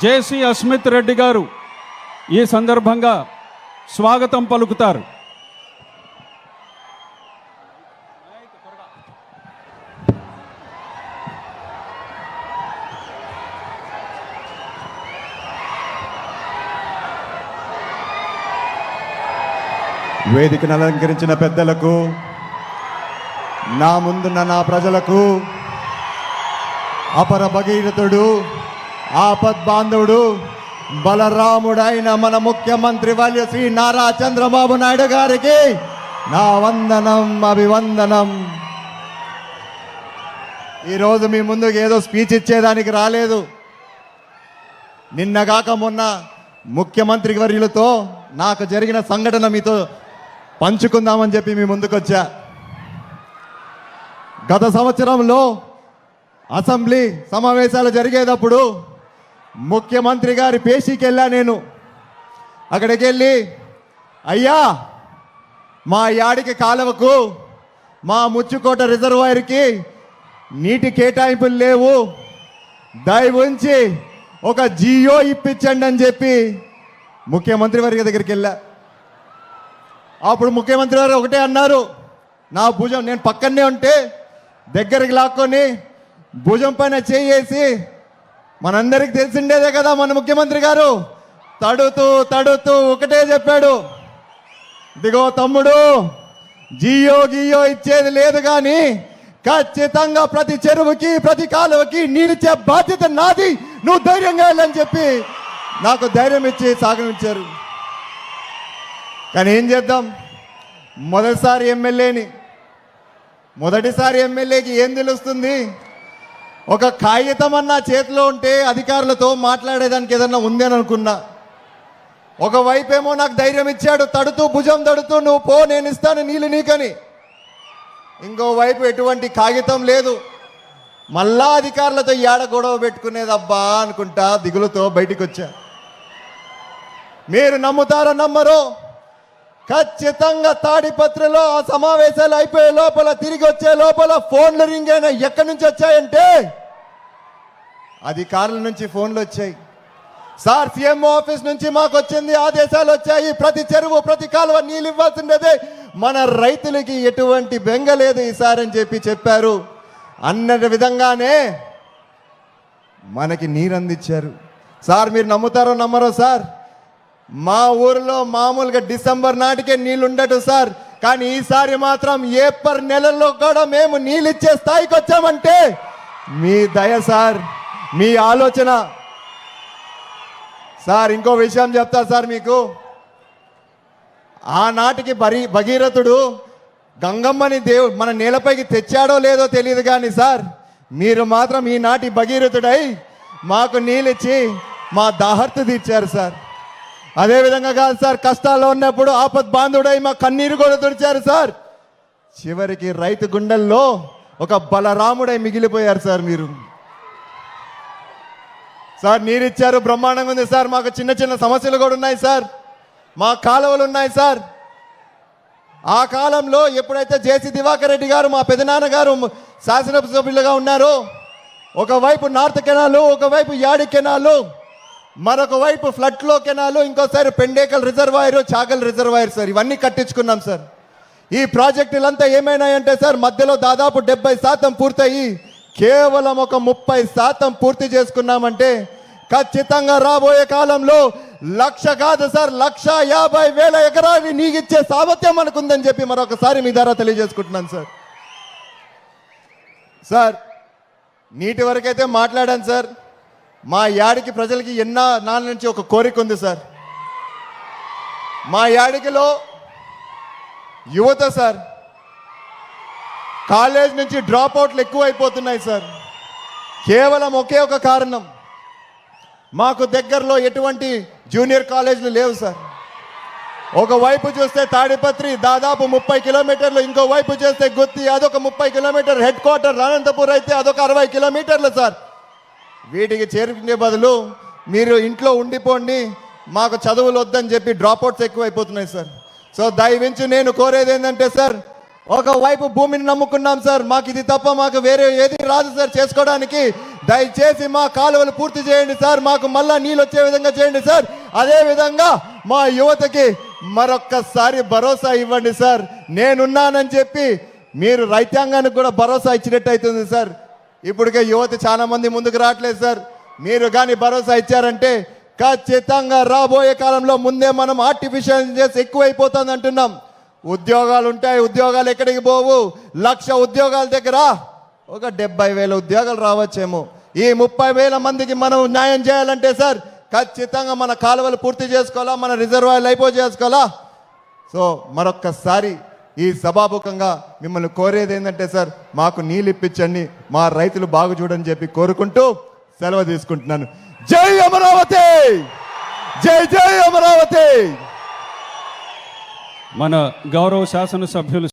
జేసీ అస్మిత్ రెడ్డి గారు ఈ సందర్భంగా స్వాగతం పలుకుతారు. వేదికను అలంకరించిన పెద్దలకు, నా ముందున్న నా ప్రజలకు, అపర భగీరథుడు, ఆపద్బాంధవుడు, బలరాముడైన మన ముఖ్యమంత్రి వర్య శ్రీ నారా చంద్రబాబు నాయుడు గారికి నా వందనం, అభివందనం. ఈరోజు మీ ముందుకు ఏదో స్పీచ్ ఇచ్చేదానికి రాలేదు. నిన్నగాక మొన్న ముఖ్యమంత్రి వర్యులతో నాకు జరిగిన సంఘటన మీతో పంచుకుందామని చెప్పి మీ ముందుకొచ్చా. గత సంవత్సరంలో అసెంబ్లీ సమావేశాలు జరిగేటప్పుడు ముఖ్యమంత్రి గారి పేషీకి వెళ్ళా. నేను అక్కడికి వెళ్ళి, అయ్యా మా యాడికి కాలువకు, మా ముచ్చుకోట రిజర్వాయర్కి నీటి కేటాయింపులు లేవు, దయ ఉంచి ఒక జియో ఇప్పించండి అని చెప్పి ముఖ్యమంత్రి వారి దగ్గరికి వెళ్ళా. అప్పుడు ముఖ్యమంత్రి గారు ఒకటే అన్నారు, నా భుజం, నేను పక్కనే ఉంటే దగ్గరికి లాక్కొని భుజం పైన చేసి, మనందరికి తెలిసిండేదే కదా మన ముఖ్యమంత్రి గారు, తడుతూ తడుతూ ఒకటే చెప్పాడు, ఇదిగో తమ్ముడు, జియో గియో ఇచ్చేది లేదు కానీ ఖచ్చితంగా ప్రతి చెరువుకి ప్రతి కాలువకి నీళ్ళిచ్చే బాధ్యత నాది, నువ్వు ధైర్యంగా వెళ్ళని చెప్పి నాకు ధైర్యం ఇచ్చి సాగనిచ్చారు. కానీ ఏం చేద్దాం, మొదటిసారి ఎమ్మెల్యేకి ఏం తెలుస్తుంది? ఒక కాగితం అన్న చేతిలో ఉంటే అధికారులతో మాట్లాడేదానికి ఏదన్నా ఉందని అనుకున్నా. ఒకవైపేమో నాకు ధైర్యం ఇచ్చాడు, తడుతూ భుజం తడుతూ, నువ్వు పో, నేను ఇస్తాను నీళ్ళు నీకని. ఇంకోవైపు ఎటువంటి కాగితం లేదు. మళ్ళా అధికారులతో ఏడ గొడవ పెట్టుకునేదబ్బా అనుకుంటా దిగులుతో బయటికి వచ్చా. మీరు నమ్ముతారో నమ్మరో, ఖచ్చితంగా తాడిపత్రిలో ఆ సమావేశాలు అయిపోయే లోపల, తిరిగి వచ్చే లోపల ఫోన్లు రింగ్ అయినా ఎక్కడి నుంచి వచ్చాయంటే అధికారుల నుంచి ఫోన్లు వచ్చాయి. సార్, సీఎంఓ ఆఫీస్ నుంచి మాకు వచ్చింది, ఆదేశాలు వచ్చాయి, ప్రతి చెరువు ప్రతి కాలువ నీళ్ళు ఇవ్వాల్సిందే, మన రైతులకి ఎటువంటి బెంగ లేదు ఈసారి అని చెప్పారు. అన్న విధంగానే మనకి నీరు అందించారు. సార్, మీరు నమ్ముతారో నమ్మరో సార్, మా ఊరిలో మామూలుగా డిసెంబర్ నాటికే నీళ్ళు ఉండదు సార్, కానీ ఈసారి మాత్రం ఏప్రిల్ నెలలో కూడా మేము నీళ్ళు ఇచ్చే స్థాయికి వచ్చామంటే మీ దయ సార్, మీ ఆలోచన సార్. ఇంకో విషయం చెప్తా సార్ మీకు, ఆనాటికి భగీరథుడు గంగమ్మని మన నేలపైకి తెచ్చాడో లేదో తెలియదు కానీ సార్, మీరు మాత్రం ఈనాటి భగీరథుడై మాకు నీళ్ళిచ్చి మా దాహర్తు తీర్చారు సార్. అదేవిధంగా కాదు సార్, కష్టాల్లో ఉన్నప్పుడు ఆపద్ బాంధుడై మా కన్నీరు కూడా తుడిచారు సార్. చివరికి రైతు గుండెల్లో ఒక బలరాముడై మిగిలిపోయారు సార్ మీరు. సార్, నీరిచ్చారు, బ్రహ్మాండంగా ఉంది సార్. మాకు చిన్న చిన్న సమస్యలు కూడా ఉన్నాయి సార్, మా కాలువలు ఉన్నాయి సార్. ఆ కాలంలో ఎప్పుడైతే జేసీ దివాకర్ రెడ్డి గారు, మా పెదనాన్నగారు శాసనసభ్యులుగా ఉన్నారో, ఒకవైపు నార్త్ కెనాలు, ఒకవైపు యాడి కెనాలు, మరొక వైపు ఫ్లడ్ లో కెనాలు, ఇంకోసారి Pendekal reservoir, Chagal reservoir sir, ఇవన్నీ కట్టించుకున్నాం సార్. ఈ ప్రాజెక్టులంతా ఏమైనాయంటే సార్, మధ్యలో దాదాపు 70% పూర్తయి కేవలం ఒక 30% పూర్తి చేసుకున్నామంటే ఖచ్చితంగా రాబోయే కాలంలో 1,00,000 కాదు సార్, 1,50,000 ఎకరాలు నీగిచ్చే సామర్థ్యం మనకుందని చెప్పి మరొకసారి మీ ద్వారా తెలియజేసుకుంటున్నాను సార్. సార్, నీటి వరకైతే మాట్లాడాను సార్. మా యాడికి ప్రజలకి నాళ్ళ నుంచి ఒక కోరిక ఉంది సార్. మా యాడికిలో యువత సార్, కాలేజ్ నుంచి డ్రాప్ అవుట్లు ఎక్కువ అయిపోతున్నాయి సార్. కేవలం ఒకే ఒక కారణం, మాకు దగ్గరలో ఎటువంటి జూనియర్ కాలేజీలు లేవు సార్. ఒకవైపు చూస్తే తాడిపత్రి దాదాపు 30 కిలోమీటర్లు, ఇంకో వైపు చూస్తే గుత్తి అదొక 30 కిలోమీటర్, హెడ్ క్వార్టర్ అనంతపూర్ అయితే అదొక 60 కిలోమీటర్లు సార్. వీటికి చేరుకునే బదులు మీరు ఇంట్లో ఉండిపోండి, మాకు చదువులు వద్దని చెప్పి డ్రాప్అవుట్స్ ఎక్కువైపోతున్నాయి సార్. సో దయవించి నేను కోరేది ఏంటంటే సార్, ఒకవైపు భూమిని నమ్ముకున్నాం సార్, మాకు ఇది తప్ప మాకు వేరే ఏది రాదు సార్ చేసుకోవడానికి. దయచేసి మా కాలువలు పూర్తి చేయండి సార్, మాకు మళ్ళా నీళ్ళు వచ్చే విధంగా చేయండి సార్. అదే విధంగా మా యువతకి మరొక్కసారి భరోసా ఇవ్వండి సార్. నేనున్నానని చెప్పి మీరు రైతాంగానికి కూడా భరోసా ఇచ్చినట్టు అవుతుంది సార్. ఇప్పటికే యువత చాలా మంది ముందుకు రావట్లేదు సార్. మీరు కానీ భరోసా ఇచ్చారంటే ఖచ్చితంగా రాబోయే కాలంలో ముందే మనం ఆర్టిఫిషియల్ ఇంటెలిజెన్స్ ఎక్కువైపోతుంది అంటున్నాం. ఉద్యోగాలు ఉంటాయి, ఉద్యోగాలు ఎక్కడికి పోవు. 1,00,000 ఉద్యోగాల దగ్గర ఒక 70,000 ఉద్యోగాలు రావచ్చేమో. ఈ 30,000 మందికి మనం న్యాయం చేయాలంటే సార్ ఖచ్చితంగా మన కాలువలు పూర్తి చేసుకోవాలా, మన రిజర్వాయర్లు అయిపో చేసుకోవాలా. సో మరొక్కసారి ఈ సభాముఖంగా మిమ్మల్ని కోరేది ఏంటంటే సార్, మాకు నీళ్ళు ఇప్పించండి, మా రైతులు బాగు చూడని చెప్పి కోరుకుంటూ సెలవు తీసుకుంటున్నాను. జై అమరావతి, జై జై అమరావతి. మన గౌరవ శాసనసభ్యులు